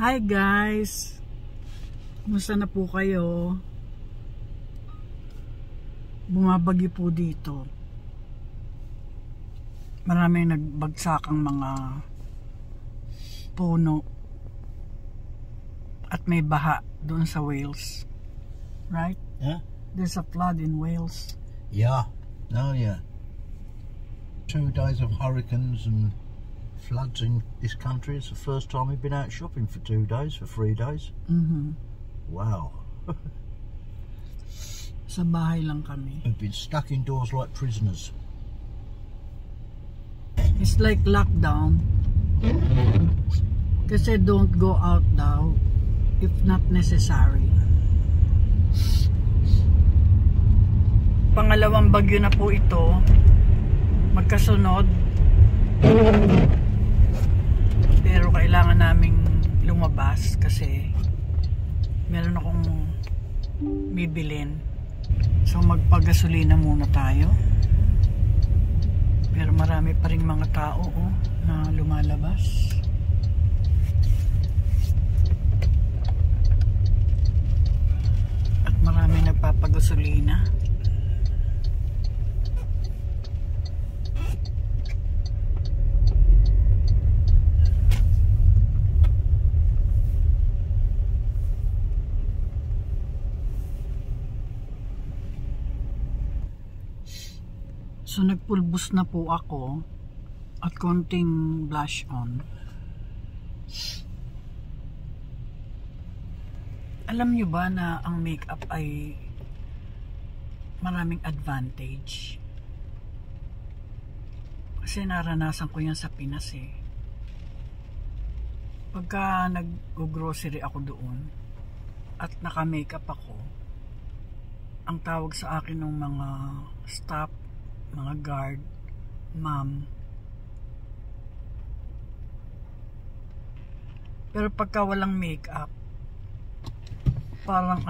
Hi guys! Kumusta na po kayo? Bumabagyo po dito. Maraming nagbagsakang mga puno at may baha doon sa Wales. Right? Yeah? There's a flood in Wales. Yeah. Oh yeah. 2 days of hurricanes and floods in this country. It's the first time we've been out shopping for 2 days, for 3 days. Wow. Sa bahay lang kami. We've been stuck indoors like prisoners. It's like lockdown. Kasi don't go out daw if not necessary. Pangalawang bagyo na po ito. Magkasunod. Pero kailangan naming lumabas kasi meron akong bibilin. So magpagasolina muna tayo. Pero marami pa ring mga tao na lumalabas. At marami nagpapagasolina. So nagpulbos na po ako at konting blush on. Alam nyo ba na ang makeup ay maraming advantage? Kasi naranasan ko yan sa Pinas eh. Pagka nag-grocery ako doon at naka-makeup ako, ang tawag sa akin ng mga staff, mga guard, ma'am. Pero pagka walang makeup, parang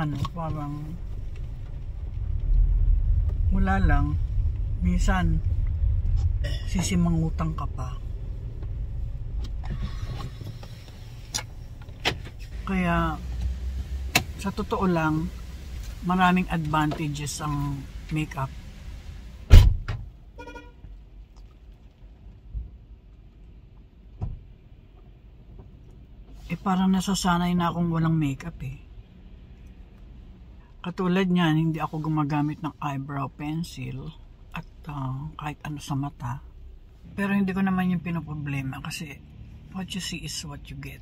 wala lang. Minsan sisimangutang ka pa. Kaya sa totoo lang, maraming advantages ang makeup. Parang nasasanay na akong walang makeup eh. Katulad niyan, hindi ako gumagamit ng eyebrow pencil at kahit ano sa mata. Pero hindi ko naman yung pinoproblema kasi what you see is what you get.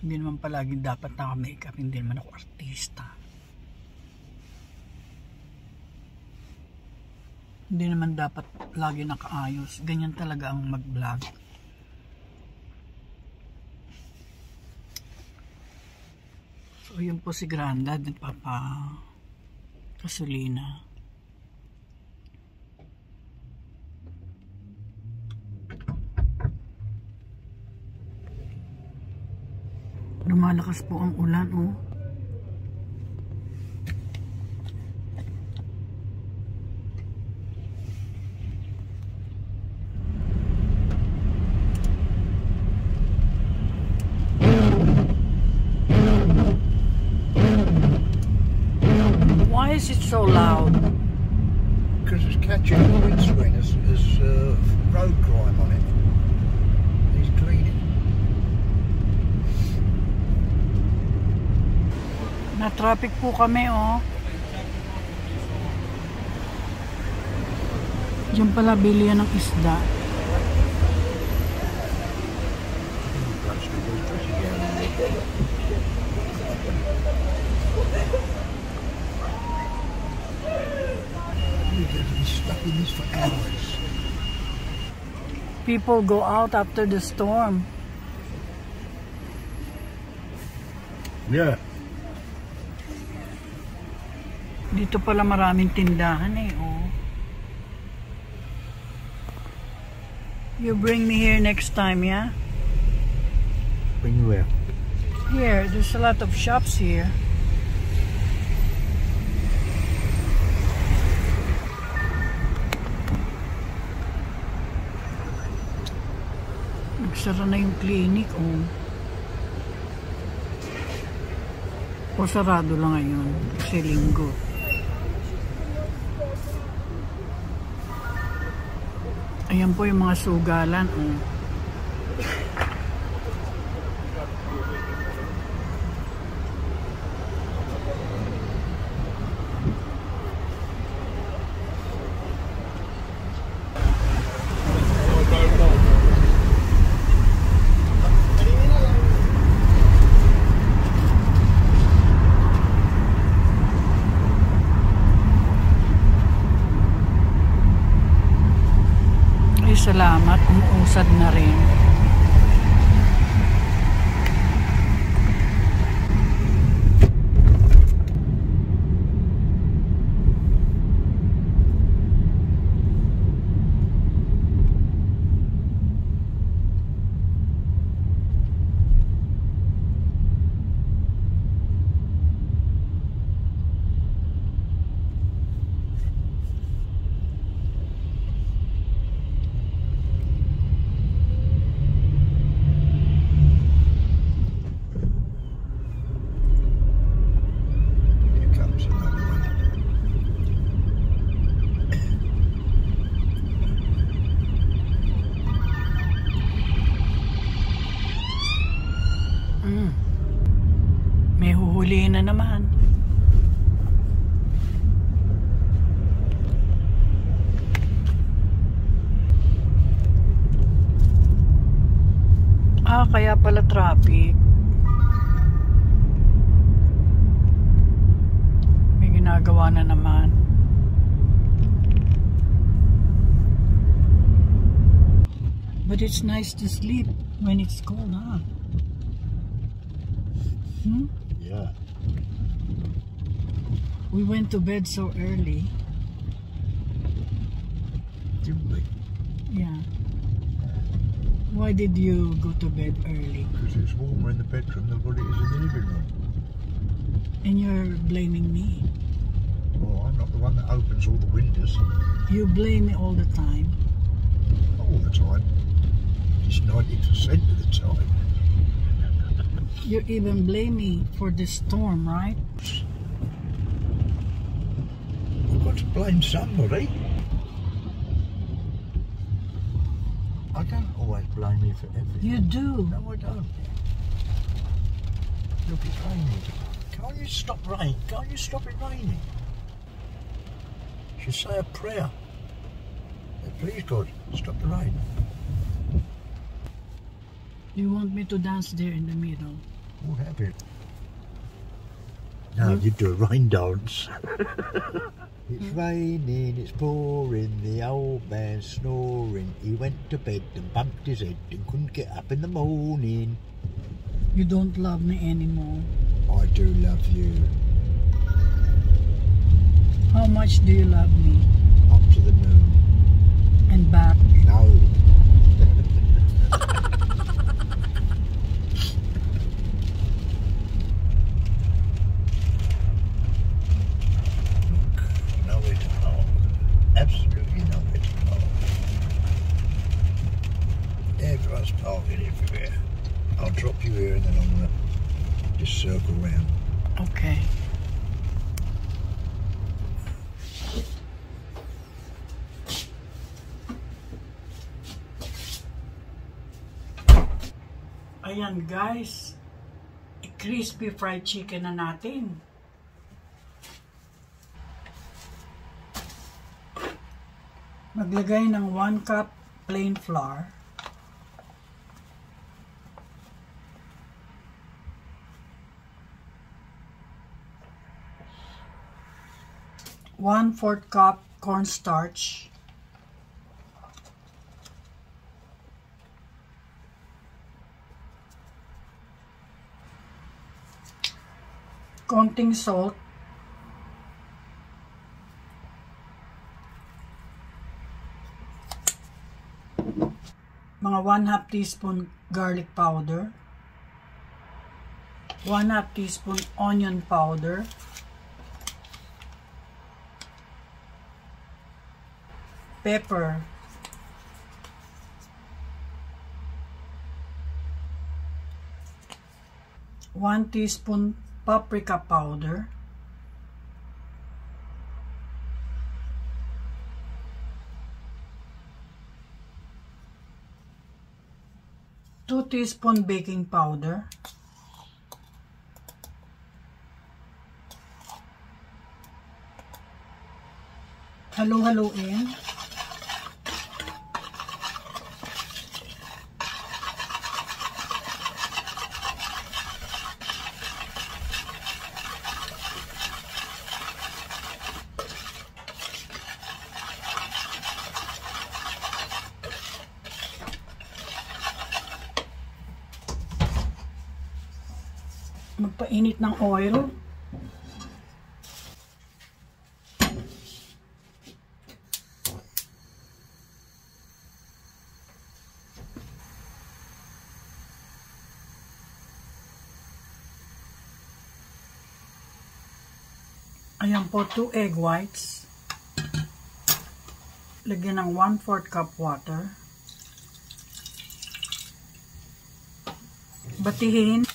Hindi naman palagi dapat naka-makeup, hindi naman ako artista. Hindi naman dapat lagi nakaayos. Ganyan talaga ang mag-vlog. So yun po si Grandad, nagpapa-gasolina. Lumalakas po ang ulan Why is it so loud? Because it's catching the windscreen. There's road grime on it. He's cleaning. Na-traffic po kami Diyan pala bilihan ng isda. Stuck in this for hours. People go out after the storm. Yeah. Dito pala maraming tindahan You bring me here next time, yeah? Bring you where? Here, there's a lot of shops here. Sara na yung clinic, oh. O sarado lang ngayon kasi linggo. Ayan po yung mga sugalan, oh. Salamat, umuusad na rin. May huhulihin na naman. Kaya pala traffic. May ginagawa na naman. But it's nice to sleep when it's cold, huh? Yeah. We went to bed so early. Didn't we? Yeah. Why did you go to bed early? Because it's warmer in the bedroom than what it is in the living room. And you're blaming me. Oh, I'm not the one that opens all the windows. You blame me all the time. Not all the time. It's 90% of the time. You even blame me for the storm, right? I've got to blame somebody. I don't always blame you for everything. You do. No, I don't. Look, it's raining. Can't you stop rain? Can't you stop it raining? You should say a prayer. Please, God, stop the rain. You want me to dance there in the middle? What happened? No, you do a rain dance. It's raining, it's pouring, the old man's snoring. He went to bed and bumped his head and couldn't get up in the morning. You don't love me anymore. I do love you. How much do you love me? Up to the moon. And back? No. Absolutely nowhere to park. Everyone's parking everywhere. I'll drop you here and then I'm going to just circle round. Okay. Ayan guys, crispy fried chicken na natin. Maglagay ng 1 cup plain flour. One-4 cup cornstarch. Konting salt. Mga 1/2 teaspoon garlic powder, 1/2 teaspoon onion powder, pepper, 1 teaspoon paprika powder, 2 teaspoon baking powder, halu-haluin. Magpainit ng oil. Ayan po, 2 egg whites. Lagyan ng 1/4 cup water. Batihin.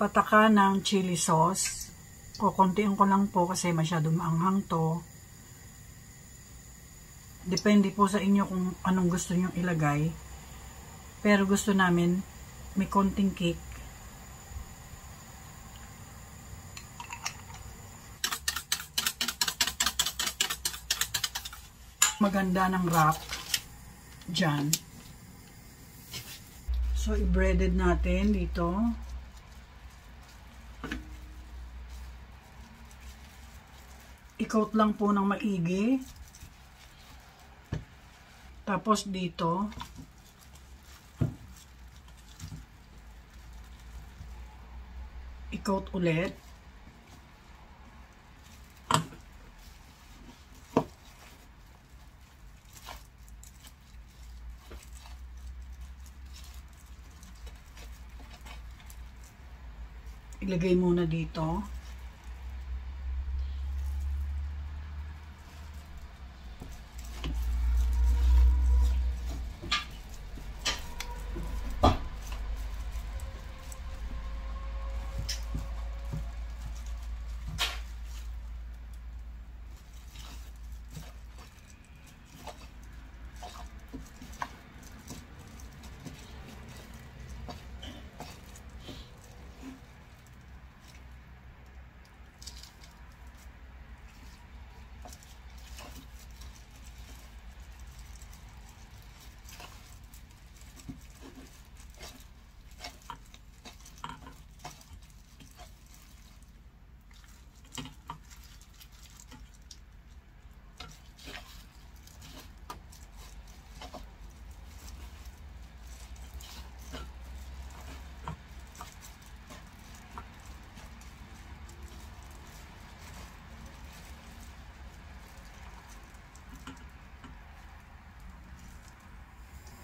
Pataka ng chili sauce. Kukuntiin ko lang po kasi masyado maanghang to. Depende po sa inyo kung anong gusto nyong ilagay. Pero gusto namin may konting kick. Maganda ng wrap dyan. So, i-breaded natin dito. I-coat lang po ng maigi. Tapos dito, i-coat ulit. Ilagay muna dito.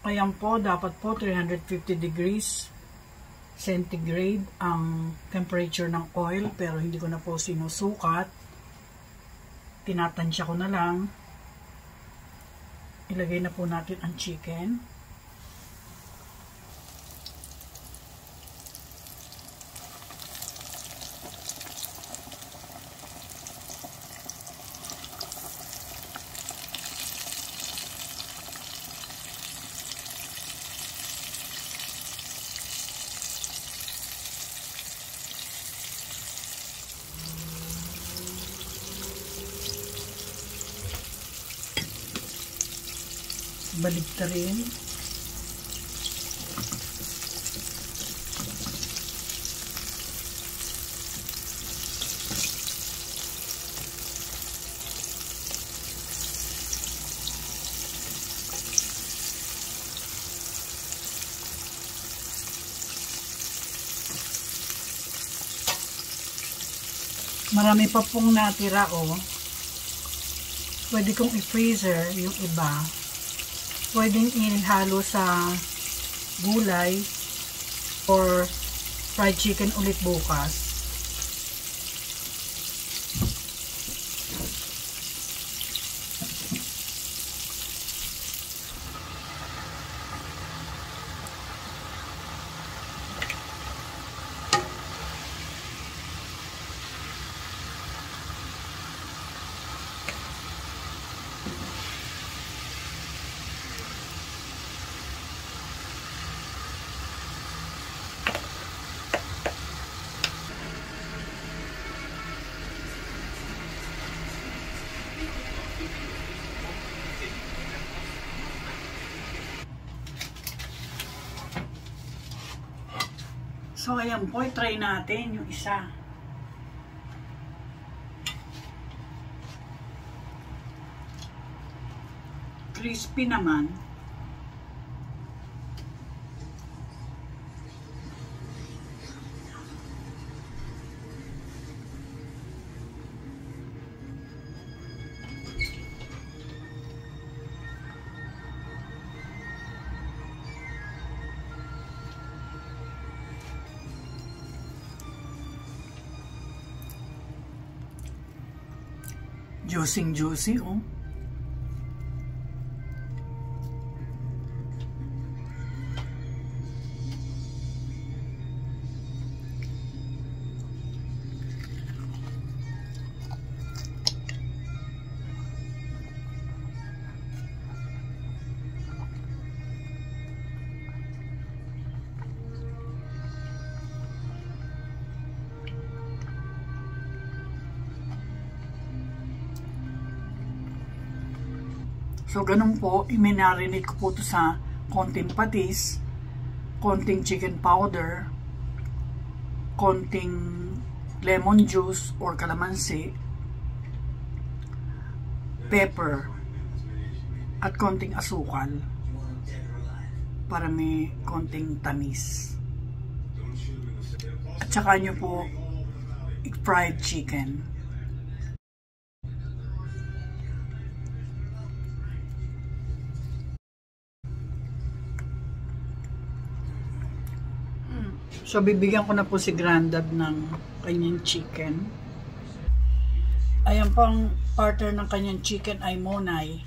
Ayan po, dapat po 350 degrees centigrade ang temperature ng oil, pero hindi ko na po sinusukat. Tinatansya ko na lang. Ilagay na po natin ang chicken. Baligtarin. Marami pa pong natira, oh. Pwede kong i-freezer yung iba. Pwedeng ihalo sa gulay or fried chicken ulit bukas. So, ayan po, try natin yung isa. Crispy naman. Juicy, oh. So, ganun po, iminarinate ko po ito sa konting patis, konting chicken powder, konting lemon juice or calamansi, pepper, at konting asukal para may konting tamis. At saka nyo po fried chicken. So, bibigyan ko na po si Grandad ng kanyang chicken. Ayan po, ang partner ng kanyang chicken ay Monay.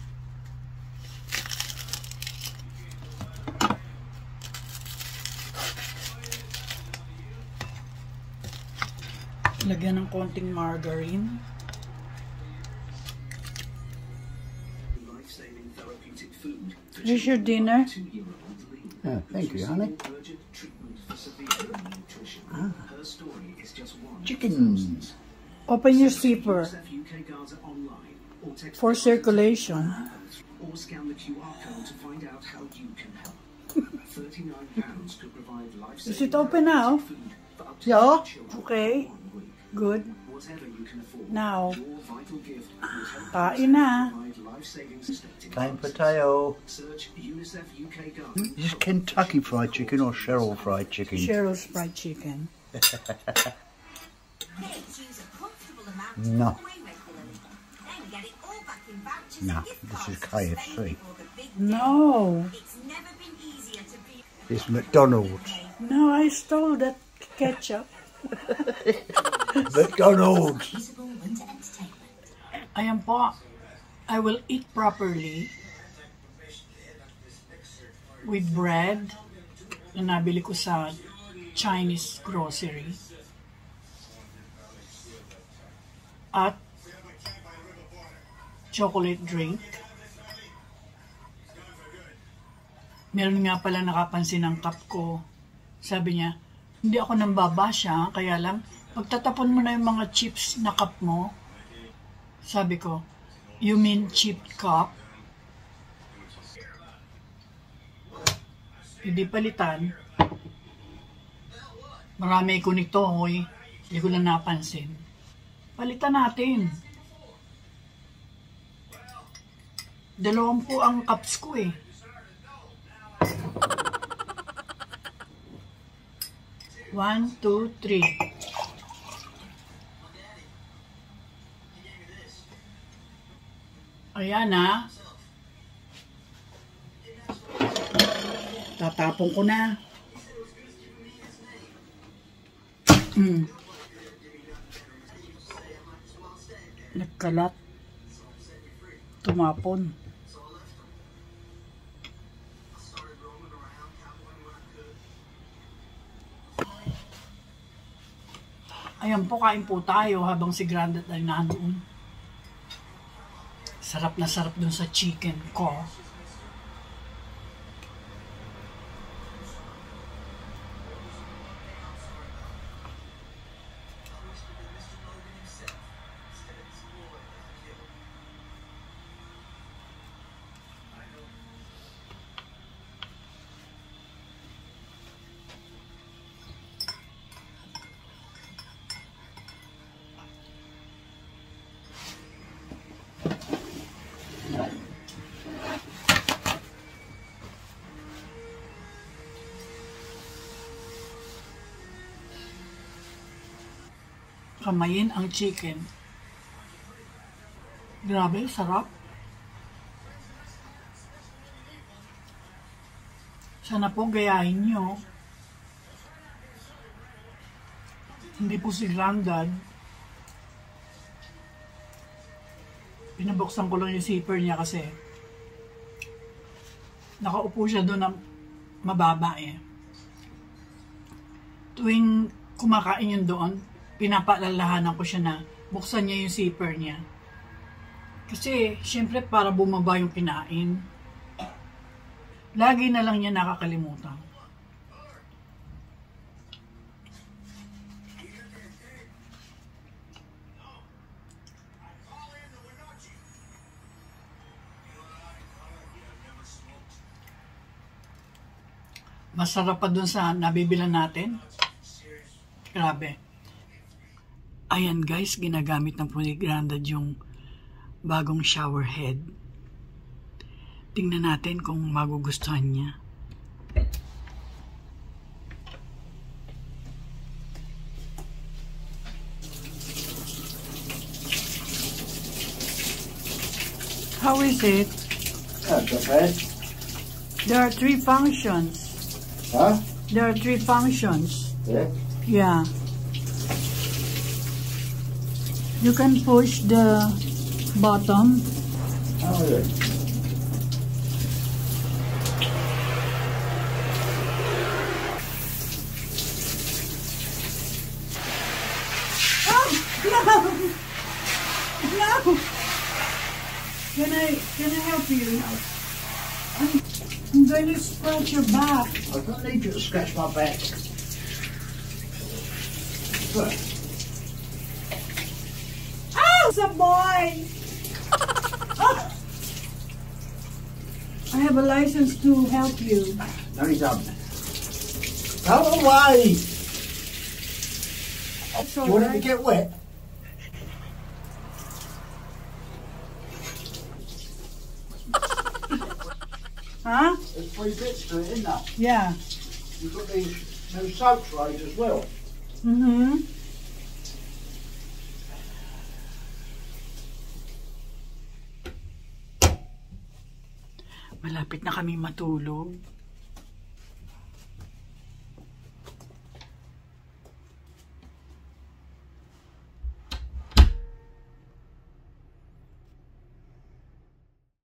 Lagyan ng konting margarine. Here's your dinner. Oh, thank you, honey. Chicken. Open your zipper for circulation. Or scan the QR code to find out how you can help. £39 could provide life-saving. Is it open now? Yeah. Okay. Good. Whatever you can afford. Now, Your vital gift will help kain na. provide life-saving suspected Plain lives. potato. Search UNICEF UK Garden. Is this Kentucky Fried Chicken or Cheryl Fried Chicken? Cheryl's fried chicken. No. No, this is KFC. No. It's McDonald's. No, I stole that ketchup. McDonald's. Ayan po. I will eat properly with bread na nabili ko sa Chinese grocery at chocolate drink. Meron nga pala nakapansin ng cup ko. Sabi niya, hindi ako nambabasya, kaya lang, pagtatapon mo na yung mga chips na cup mo. Sabi ko, you mean chip cup? Hindi palitan. Marami ko nito, hoy. Hindi ko lang napansin. Palitan natin. 2 po ang cups ko eh. One, two, three. Ayan na. Tatapon ko na. Nagkalat. Tumapon. Ayan po, kain po tayo habang si Grandad ay nandoon. Sarap na sarap dun sa chicken ko. kamayin ang chicken. Grabe, sarap. Sana po gayahin nyo. Hindi po si Granddad. Pinabuksan ko lang yung zipper niya kasi nakaupo siya doon na mababa eh. Tuwing kumakain yun doon, pinapaalalahanan ko siya na buksan niya yung zipper niya. Kasi, syempre, para bumaba yung kinain. Lagi na lang niya nakakalimutan. Masarap pa dun sa nabibilan natin. Grabe. Ayan guys, ginagamit ng po ni Granddad yung bagong shower head. Tingnan natin kung magugustuhan niya. How is it? That's okay. There are 3 functions. Huh? There are 3 functions. Yeah. Yeah. You can push the bottom. Oh, yeah. Oh, no! No! Can I help you? I'm going to scratch your back. I don't need you to scratch my back. Look. Oh, some boy! Oh. I have a license to help you. No, you don't. Go away! It's Do you want it to alright. get wet? Huh? There's 3 bits to it, isn't there? Yeah. You've got these new soap trays as well. Mm-hmm. Malapit na kami matulog.